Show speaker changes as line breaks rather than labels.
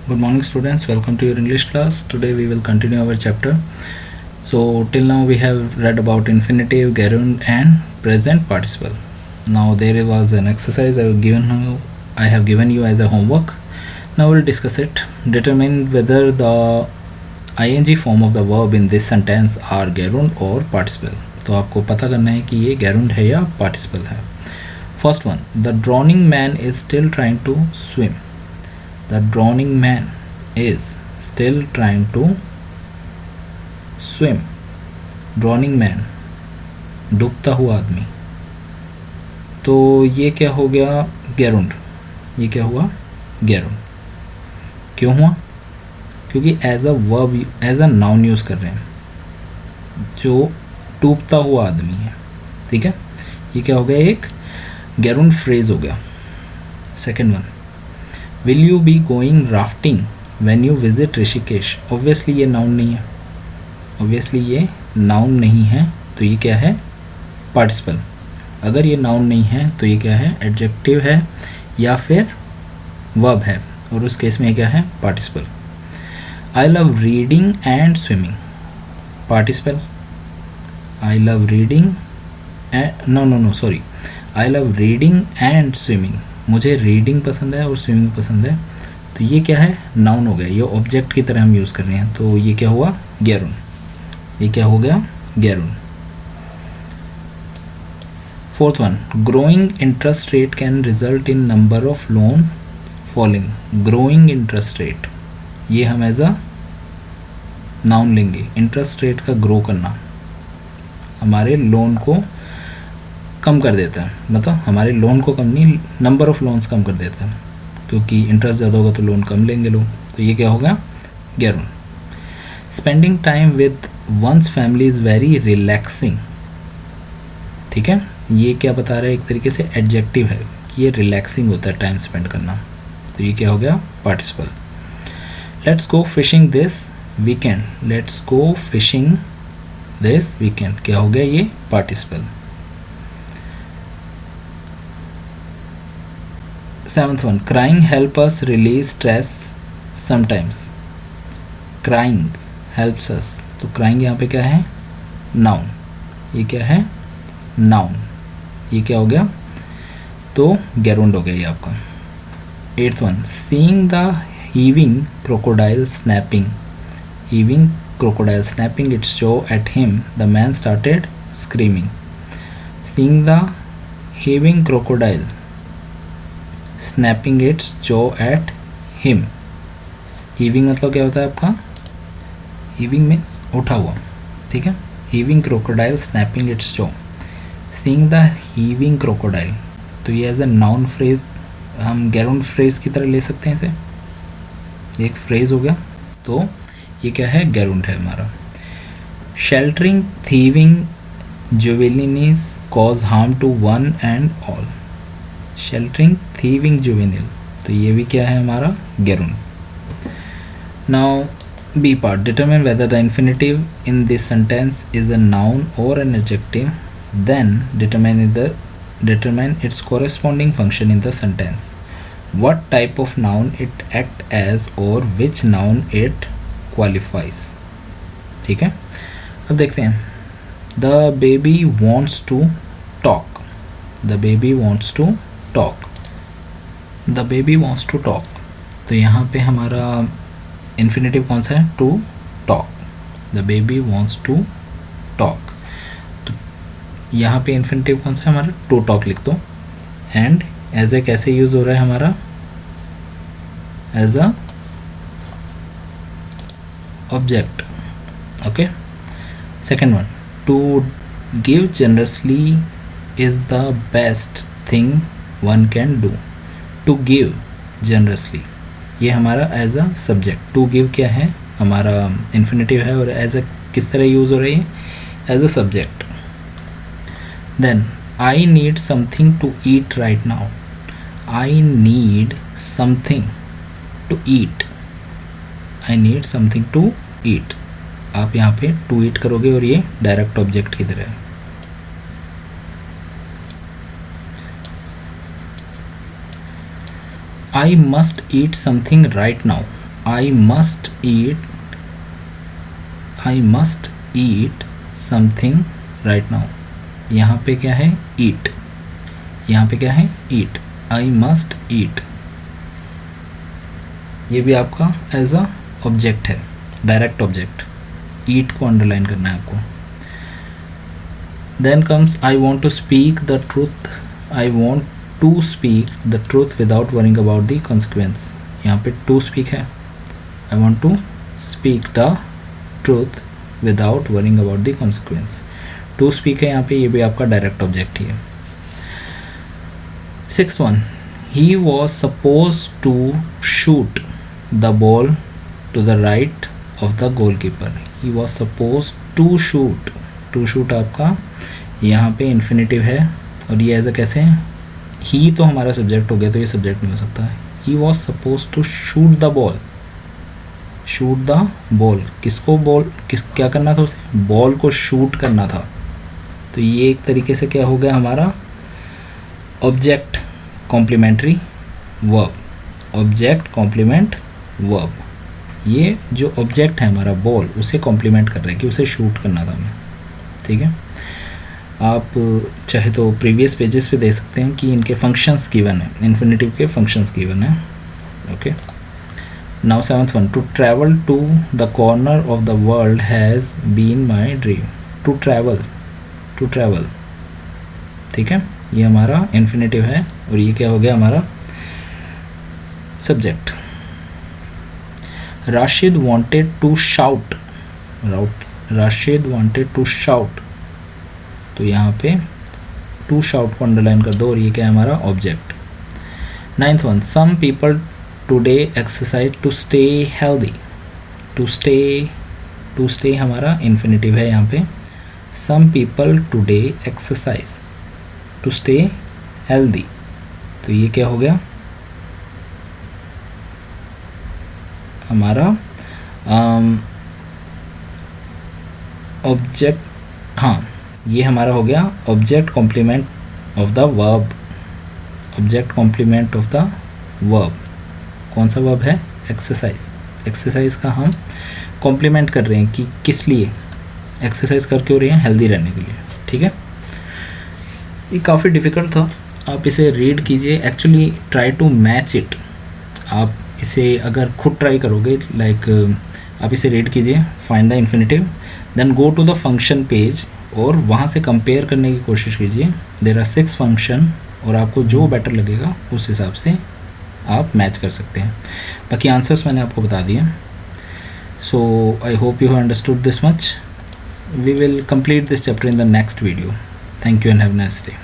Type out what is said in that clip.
Good morning students, welcome to your English class. Today we will continue our chapter. So till now we have read about infinitive, gerund and present participle. Now there was an exercise I have given you as a homework. Now we'll discuss it. Determine whether the ing form of the verb in this sentence are gerund or participle. तो आपको पता करना है कि ये gerund है या participle है. First one, the drowning man is still trying to swim. The drowning man is still trying to swim. Drowning man, डूबता हुआ आदमी. तो ये क्या हो गया? gerund. ये क्या हुआ? gerund. क्यों हुआ? क्योंकि as a verb, as a noun use कर रहे हैं, जो डूबता हुआ आदमी है. ठीक है, ये क्या हो गया? एक gerund फ्रेज हो गया. Second one, will you be going rafting when you visit Rishikesh. Obviously ये नाउन नहीं है. ऑब्वियसली ये नाउन नहीं है, तो ये क्या है? पार्टिसिपल. अगर ये नाउन नहीं है तो ये क्या है? एडजेक्टिव है या फिर वर्ब है, और उस केस में ये क्या है? Participle. I love reading and swimming. Participle. I love reading sorry, I love reading and swimming. मुझे रीडिंग पसंद है और स्विमिंग पसंद है. तो ये क्या है? नाउन हो गया. ये ऑब्जेक्ट की तरह हम यूज़ कर रहे हैं, तो ये क्या हुआ? gerund. ये क्या हो गया? gerund. Fourth one, growing interest rate can result in number of loan following. Growing interest rate, ये हम एज अ नाउन लेंगे. इंटरेस्ट रेट का ग्रो करना हमारे लोन को कम कर देता है. मतलब हमारे लोन को कम नहीं, नंबर ऑफ लोन्स कम कर देता है, क्योंकि इंटरेस्ट ज़्यादा होगा तो लोन कम लेंगे लोग. तो ये क्या होगा? gerund. Spending time with one's family is very relaxing. ठीक है, ये क्या बता रहा है? एक तरीके से एडजेक्टिव है कि ये रिलैक्सिंग होता है टाइम स्पेंड करना. तो ये क्या हो गया? Participle. Let's go fishing this weekend. Let's go fishing this weekend, क्या हो गया? ये participle. Seventh one, crying help us release stress sometimes. Crying helps us, तो क्राइंग यहाँ पे क्या है? नाउन. ये क्या है? नाउन. ये क्या हो गया? तो gerund हो गया ये आपका. Eighth one, seeing the heaving crocodile snapping. Heaving crocodile snapping its jaw at him, the man started screaming. Seeing the heaving crocodile snapping its jaw at him. heaving मतलब क्या होता है आपका? heaving means उठा हुआ. ठीक है, heaving crocodile snapping its jaw. seeing the heaving crocodile, तो ये एज ए नाउन फ्रेज हम gerund फ्रेज की तरह ले सकते हैं इसे. एक फ्रेज हो गया, तो ये क्या है? gerund है हमारा. Sheltering thieving juveniles cause harm to one and all. Sheltering thieving juvenile, तो ये भी क्या है हमारा? gerund. Now B part, determine whether the infinitive in this sentence is a noun और an adjective. Then determine its corresponding function in the sentence. What type of noun it act as or which noun it qualifies. ठीक है, अब देखते हैं. The baby wants to talk. The baby wants to talk. The baby wants to talk. तो यहाँ पे हमारा infinitive कौन सा है? To talk. The baby wants to talk. तो यहाँ पे इन्फिनेटिव कौन सा है हमारा? To talk लिख दो. एंड एज ए कैसे यूज़ हो रहा है हमारा? As a object. Okay, second one, to give generously is the best thing one can do. To give generously, ये हमारा as a subject. To give क्या है? हमारा इन्फिनेटिव है, और एज अ किस तरह यूज़ हो रही है? As a subject. Then I need something to eat right now. I need something to eat. I need something to eat. आप यहाँ पे टू ईट करोगे और ये डायरेक्ट ऑब्जेक्ट की तरह है. I must eat something right now. I must eat something right now. यहाँ पे क्या है, ईट, यहाँ पे क्या है, ईट, आई मस्ट ईट। ये भी आपका एज अ ऑब्जेक्ट है, डायरेक्ट ऑब्जेक्ट। ईट को अंडरलाइन करना है आपको। Then comes I want to speak the truth, I want to speak the truth without worrying about the consequence. यहाँ पे टू स्पीक है, I want to speak the truth without worrying about the consequence. To speak है यहाँ पे, ये भी आपका direct object ही है। 6th one, he was supposed to shoot the ball to the right of the goalkeeper. He was supposed to shoot. To shoot आपका यहाँ पे इन्फिनेटिव है और ये एज अ कैसे है, ही तो हमारा सब्जेक्ट हो गया, तो ये सब्जेक्ट नहीं हो सकता है। He was supposed to shoot the ball. Shoot the ball, किसको बॉल, क्या करना था उसे, बॉल को शूट करना था। तो ये एक तरीके से क्या हो गया हमारा object complementary verb, object complement verb. ये जो ऑब्जेक्ट है हमारा बॉल, उसे कॉम्प्लीमेंट कर रहा है कि उसे शूट करना था हमें, ठीक है। आप चाहे तो प्रीवियस पेजेस पे देख सकते हैं कि इनके फंक्शंस गिवन है, इन्फिनेटिव के फंक्शंस गिवन है। Okay, now 7th one, to travel to the corner of the world has been my dream. To travel, to travel, ठीक है, ये हमारा इन्फिनेटिव है और ये क्या हो गया हमारा subject. Rashid wanted to shout, Rashid wanted to shout, तो यहाँ पे टू शाउट को अंडरलाइन कर दो और ये क्या है हमारा object. 9th one, some people today exercise to stay healthy. To stay हमारा इन्फिनेटिव है यहाँ पे। Some people today exercise to stay healthy, तो ये क्या हो गया हमारा ऑब्जेक्ट, हाँ ये हमारा हो गया object complement of the verb, object complement of the verb. कौन सा वर्ब है, एक्सरसाइज। एक्सरसाइज का हम कॉम्प्लीमेंट कर रहे हैं कि किस लिए एक्सरसाइज करके हो रही है, हेल्दी रहने के लिए, ठीक है। ये काफ़ी डिफ़िकल्ट था, आप इसे रीड कीजिए, actually try to match it. आप इसे अगर खुद ट्राई करोगे, लाइक आप इसे रीड कीजिए, find the infinitive, then go to the function page और वहाँ से कंपेयर करने की कोशिश कीजिए। देयर आर 6 फंक्शन और आपको जो बेटर लगेगा उस हिसाब से आप मैच कर सकते हैं। बाकी आंसर्स मैंने आपको बता दिए। So I hope you have understood this much. We will complete this chapter in the next video. Thank you and have a nice day.